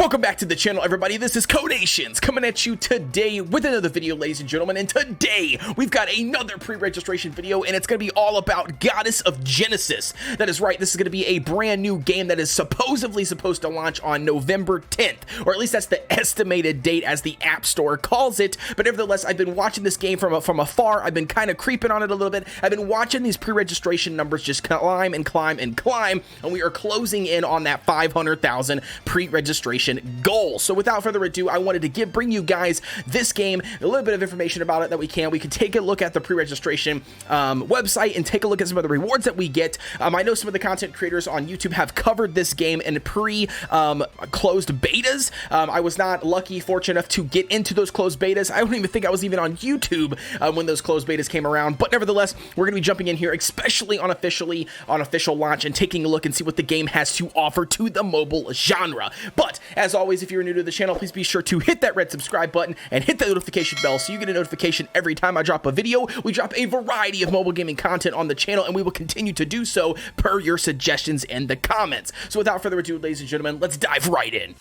Welcome back to the channel, everybody. This is Kodeations coming at you today with another video, ladies and gentlemen. And today we've got another pre-registration video, and it's going to be all about Goddess of Genesis. That is right, this is going to be a brand new game that is supposedly supposed to launch on November 10th, or at least that's the estimated date as the App Store calls it. But nevertheless, I've been watching this game from afar. I've been kind of creeping on it a little bit. I've been watching these pre-registration numbers just climb and climb and climb, and we are closing in on that 500,000 pre-registration goal. So without further ado, I wanted to bring you guys this game, a little bit of information about it that we can take a look at the pre-registration website and take a look at some of the rewards that we get. I know some of the content creators on YouTube have covered this game in closed betas. I was not fortunate enough to get into those closed betas. I don't even think I was even on YouTube when those closed betas came around, but nevertheless, we're going to be jumping in here, especially on official launch, and taking a look and see what the game has to offer to the mobile genre. But as always, if you're new to the channel, please be sure to hit that red subscribe button and hit the notification bell so you get a notification every time I drop a video. We drop a variety of mobile gaming content on the channel, and we will continue to do so per your suggestions in the comments. So without further ado, ladies and gentlemen, let's dive right in.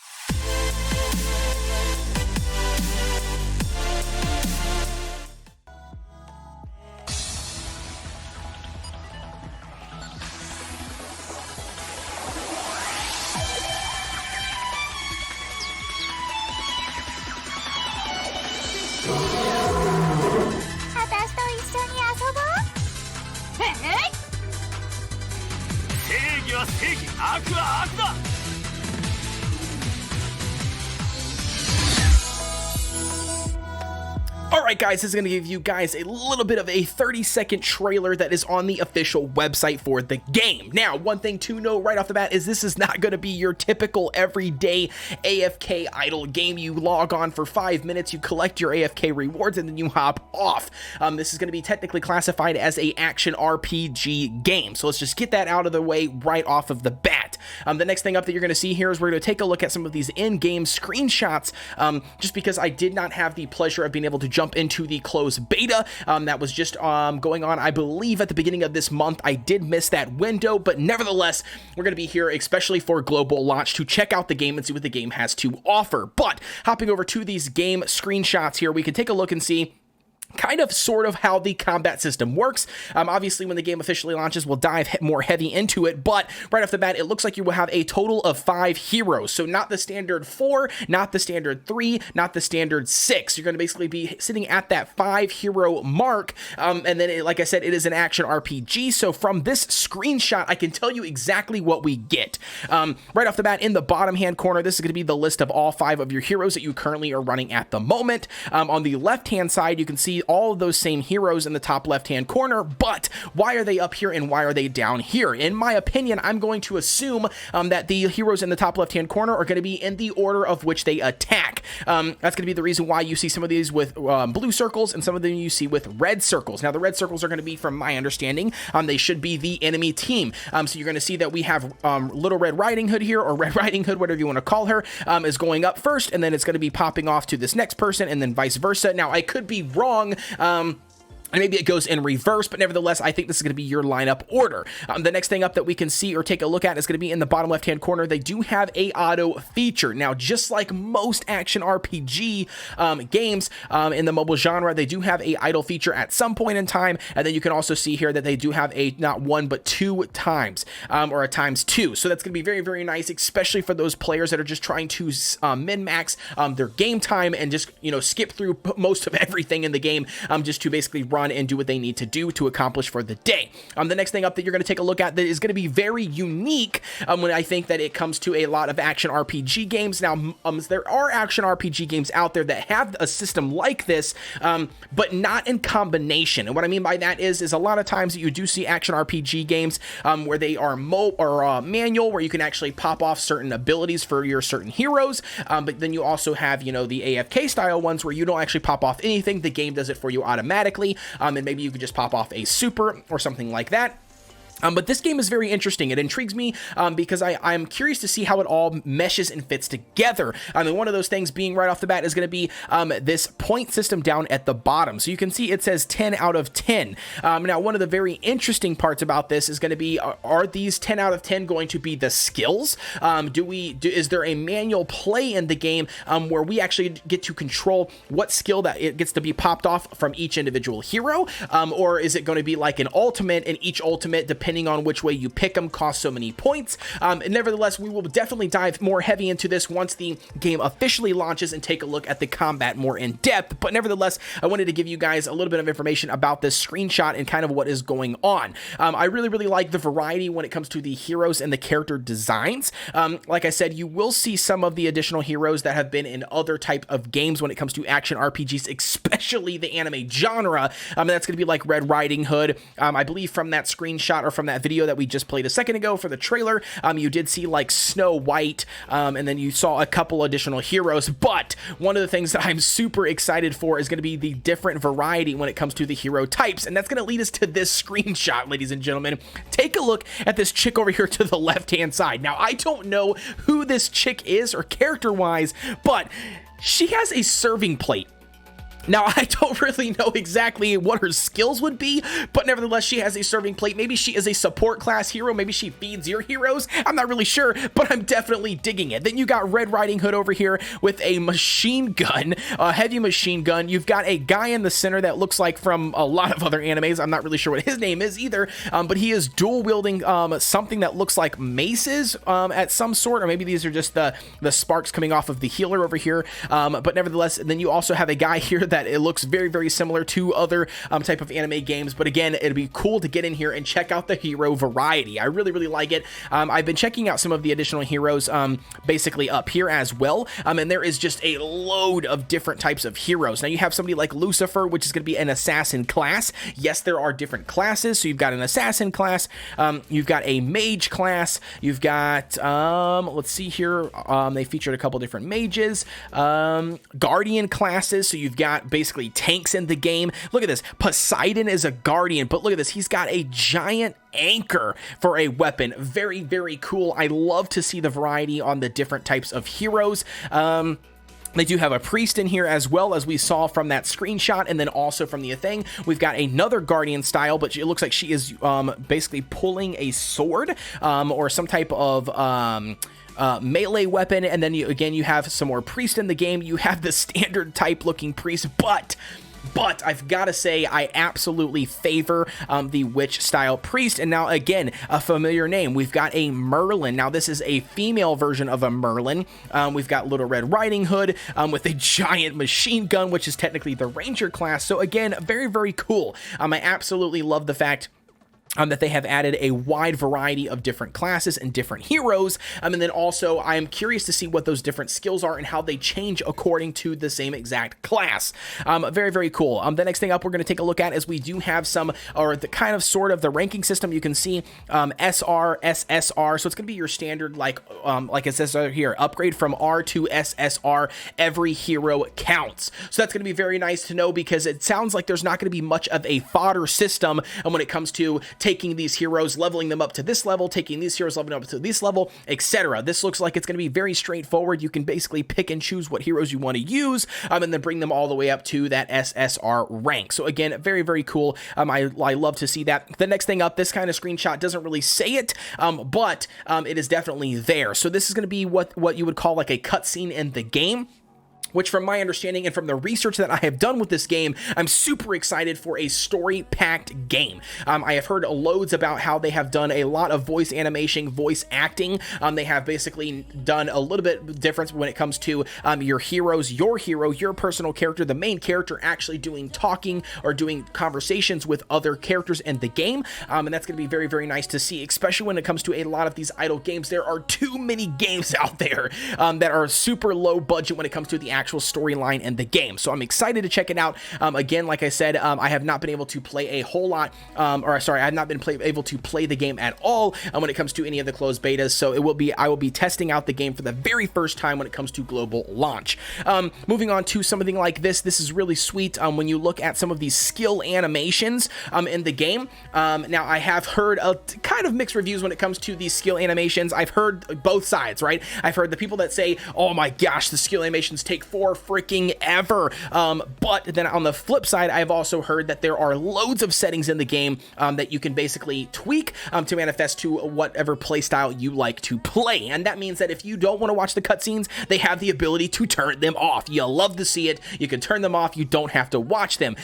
Alright guys, this is going to give you guys a little bit of a 30-second trailer that is on the official website for the game. Now, one thing to know right off the bat is this is not going to be your typical everyday AFK idle game. You log on for 5 minutes, you collect your AFK rewards, and then you hop off. This is going to be technically classified as a action RPG game. So let's just get that out of the way right off of the bat. The next thing up that you're going to see here is we're going to take a look at some of these in-game screenshots, just because I did not have the pleasure of being able to jump into the closed beta that was just going on, I believe, at the beginning of this month. I did miss that window, but nevertheless, we're going to be here especially for global launch to check out the game and see what the game has to offer. But hopping over to these game screenshots here, we can take a look and see kind of sort of how the combat system works. Obviously, when the game officially launches, we'll dive more heavy into it, but right off the bat, it looks like you will have a total of 5 heroes. So not the standard 4, not the standard 3, not the standard 6. You're going to basically be sitting at that 5 hero mark, and then, like I said, it is an action RPG. So from this screenshot, I can tell you exactly what we get. Right off the bat, in the bottom hand corner, this is going to be the list of all 5 of your heroes that you currently are running at the moment. On the left hand side, you can see all of those same heroes in the top left hand corner, but why are they up here and why are they down here? In my opinion, I'm going to assume that the heroes in the top left hand corner are going to be in the order of which they attack. That's going to be the reason why you see some of these with blue circles and some of them you see with red circles. Now, the red circles are going to be, from my understanding, they should be the enemy team. So you're going to see that we have Little Red Riding Hood here, or Red Riding Hood, whatever you want to call her, is going up first, and then it's going to be popping off to this next person, and then vice versa. Now, I could be wrong, and maybe it goes in reverse, but nevertheless, I think this is going to be your lineup order. The next thing up that we can see or take a look at is going to be in the bottom left-hand corner. They do have a auto feature. Now, just like most action RPG games in the mobile genre, they do have a idle feature at some point in time, and then you can also see here that they do have a not 1 but 2 times, or a ×2. So that's going to be very, very nice, especially for those players that are just trying to min-max their game time and just, skip through most of everything in the game just to basically run and do what they need to do to accomplish for the day. The next thing up that you're going to take a look at that is going to be very unique when I think that it comes to a lot of action RPG games. Now, there are action RPG games out there that have a system like this, but not in combination. And what I mean by that is a lot of times you do see action RPG games where they are manual, where you can actually pop off certain abilities for your certain heroes, but then you also have, the AFK style ones where you don't actually pop off anything. The game does it for you automatically. And maybe you could just pop off a super or something like that. But this game is very interesting. It intrigues me because I'm curious to see how it all meshes and fits together. I mean, one of those things being right off the bat is going to be this point system down at the bottom. So you can see it says 10 out of 10. Now, one of the very interesting parts about this is going to be, are these 10 out of 10 going to be the skills? Is there a manual play in the game where we actually get to control what skill that it gets to be popped off from each individual hero? Or is it going to be like an ultimate, and each ultimate, depending on which way you pick them, cost so many points? Nevertheless, we will definitely dive more heavy into this once the game officially launches and take a look at the combat more in depth. But nevertheless, I wanted to give you guys a little bit of information about this screenshot and kind of what is going on. I really like the variety when it comes to the heroes and the character designs. Like I said, you will see some of the additional heroes that have been in other type of games when it comes to action RPGs, especially the anime genre. That's going to be like Red Riding Hood. I believe from that screenshot, or from that video that we just played a second ago for the trailer, you did see like Snow White, and then you saw a couple additional heroes. But one of the things that I'm super excited for is going to be the different variety when it comes to the hero types, and that's going to lead us to this screenshot, ladies and gentlemen. Take a look at this chick over here to the left hand side. Now, I don't know who this chick is or character wise, but she has a serving plate. Now, I don't really know exactly what her skills would be, but nevertheless, she has a serving plate. Maybe she is a support class hero. Maybe she feeds your heroes. I'm not really sure, but I'm definitely digging it. Then you got Red Riding Hood over here with a machine gun, a heavy machine gun. You've got a guy in the center that looks like from a lot of other animes. I'm not really sure what his name is either, but he is dual wielding something that looks like maces at some sort, or maybe these are just the sparks coming off of the healer over here. But nevertheless, then you also have a guy here that it looks very similar to other type of anime games. But again, it'd be cool to get in here and check out the hero variety. I really like it. I've been checking out some of the additional heroes basically up here as well, and there is just a load of different types of heroes. Now you have somebody like Lucifer, which is going to be an assassin class. Yes, there are different classes. So you've got an assassin class, you've got a mage class, you've got let's see here, they featured a couple different mages, guardian classes. So you've got basically tanks in the game. Look at this. Poseidon is a guardian, but look at this. He's got a giant anchor for a weapon. Very cool. I love to see the variety on the different types of heroes. They do have a priest in here as well, as we saw from that screenshot, and then also from the thing, we've got another guardian style, but it looks like she is basically pulling a sword or some type of melee weapon. And then you have some more priest in the game. You have the standard type looking priest, but I've got to say, I absolutely favor the witch style priest. And now again, a familiar name. We've got a Merlin. Now this is a female version of a Merlin. We've got Little Red Riding Hood with a giant machine gun, which is technically the ranger class. So again, very cool. I absolutely love the fact that they have added a wide variety of different classes and different heroes. And then also, I am curious to see what those different skills are and how they change according to the same exact class. Very cool. The next thing up we're going to take a look at is we do have some, or the kind of sort of the ranking system. You can see SR, SSR. So it's going to be your standard, like it says here, upgrade from R to SSR. Every hero counts. So that's going to be very nice to know, because it sounds like there's not going to be much of a fodder system when it comes to taking these heroes, leveling them up to this level, taking these heroes, leveling up to this level, etc. This looks like it's going to be very straightforward. You can basically pick and choose what heroes you want to use, and then bring them all the way up to that SSR rank. So again, very cool. I love to see that. The next thing up, this kind of screenshot doesn't really say it, but it is definitely there. So this is going to be what you would call like a cutscene in the game, which from my understanding and from the research that I have done with this game, I'm super excited for a story-packed game. I have heard loads about how they have done a lot of voice animation, voice acting. They have basically done a little bit different when it comes to your heroes, your hero, your personal character, the main character actually doing talking or doing conversations with other characters in the game. And that's going to be very nice to see, especially when it comes to a lot of these idle games. There are too many games out there that are super low budget when it comes to the actual storyline in the game. So I'm excited to check it out. Again, like I said, I have not been able to play a whole lot, I have not been able to play the game at all when it comes to any of the closed betas. So I will be testing out the game for the very first time when it comes to global launch. Moving on to something like this is really sweet. When you look at some of these skill animations in the game, now I have heard kind of mixed reviews when it comes to these skill animations. I've heard both sides, right? I've heard the people that say, oh my gosh, the skill animations take for freaking ever. But then on the flip side, I've also heard that there are loads of settings in the game that you can basically tweak to manifest to whatever playstyle you like to play. And that means that if you don't want to watch the cutscenes, they have the ability to turn them off. You love to see it. You can turn them off. You don't have to watch them.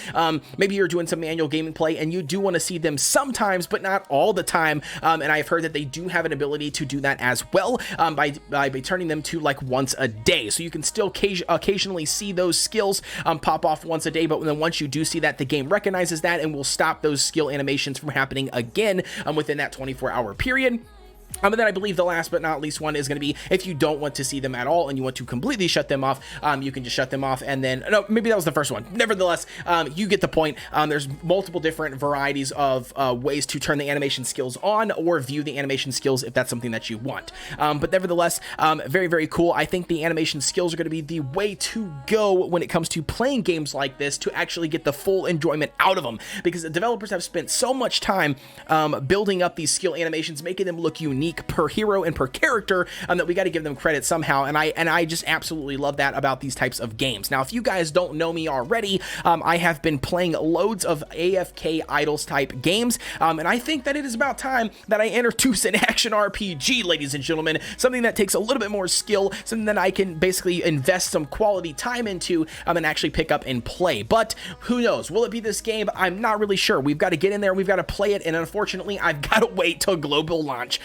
Maybe you're doing some manual gaming play and you do want to see them sometimes, but not all the time. And I've heard that they do have an ability to do that as well by turning them to like once a day. So you can still occasionally see those skills pop off once a day, but then once you do see that, the game recognizes that and will stop those skill animations from happening again within that 24-hour period. And then I believe the last but not least one is going to be if you don't want to see them at all and you want to completely shut them off, you can just shut them off. And then, no, maybe that was the first one. Nevertheless, you get the point. There's multiple different varieties of ways to turn the animation skills on or view the animation skills if that's something that you want. But nevertheless, very, very cool. I think the animation skills are going to be the way to go when it comes to playing games like this to actually get the full enjoyment out of them, because the developers have spent so much time building up these skill animations, making them look unique per hero and per character, that we got to give them credit somehow. And I just absolutely love that about these types of games. Now, if you guys don't know me already, I have been playing loads of AFK Idols type games, and I think that it is about time that I introduce an action RPG, ladies and gentlemen, something that takes a little bit more skill, something that I can basically invest some quality time into and actually pick up and play. But who knows? Will it be this game? I'm not really sure. We've got to get in there, we've got to play it, and unfortunately, I've got to wait till global launch,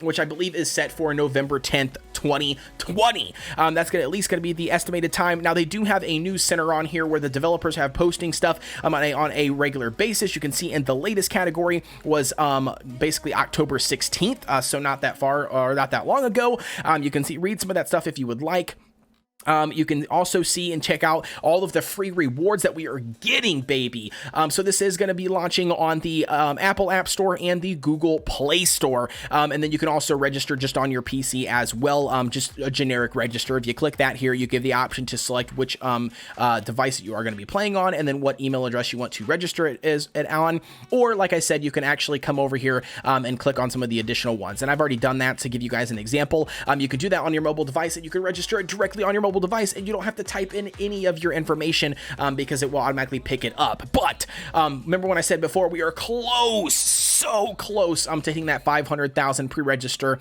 which I believe is set for November 10th, 2020. That's at least going to be the estimated time. Now, they do have a news center on here where the developers have posting stuff on a regular basis. You can see in the latest category was basically October 16th, so not that far or not that long ago. You can read some of that stuff if you would like. You can also see and check out all of the free rewards that we are getting, baby. So this is going to be launching on the Apple App Store and the Google Play Store. And then you can also register just on your PC as well, just a generic register. If you click that here, you give the option to select which device you are going to be playing on and then what email address you want to register it on. Or, like I said, you can actually come over here and click on some of the additional ones. And I've already done that to give you guys an example. You can do that on your mobile device, and you can register it directly on your mobile device, and you don't have to type in any of your information because it will automatically pick it up. But remember when I said before, we are close, so close to hitting that 500,000 pre-register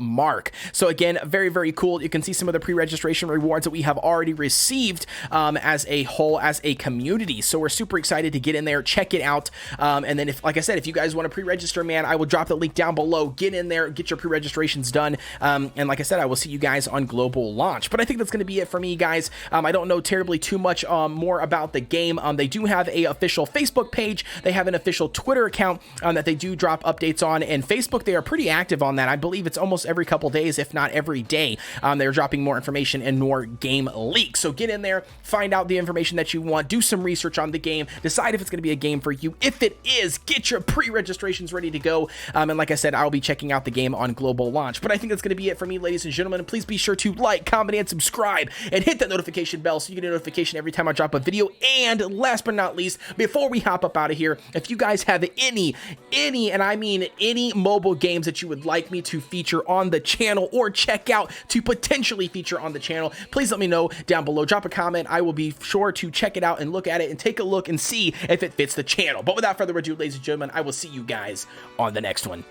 mark. So again, very, very cool. You can see some of the pre-registration rewards that we have already received as a whole, as a community. So we're super excited to get in there, check it out. And then, like I said, if you guys want to pre-register, man, I will drop the link down below. Get in there, get your pre-registrations done. And like I said, I will see you guys on global launch. But I think that's going to be it for me, guys. I don't know terribly too much more about the game. They do have a official Facebook page. They have an official Twitter account that they do drop updates on, and Facebook, they are pretty active on that. I believe it's almost every couple days, if not every day. They're dropping more information and more game leaks. So get in there, find out the information that you want, do some research on the game, decide if it's going to be a game for you. If it is, get your pre-registrations ready to go. And like I said, I'll be checking out the game on global launch. But I think that's going to be it for me, ladies and gentlemen. And please be sure to like, comment, and subscribe, and hit that notification bell so you get a notification every time I drop a video. And last but not least, before we hop up out of here, if you guys have any, and I mean any mobile games that you would like me to feature on the channel or check out to potentially feature on the channel, please let me know down below. Drop a comment. I will be sure to check it out and look at it and take a look and see if it fits the channel. But without further ado, ladies and gentlemen, I will see you guys on the next one.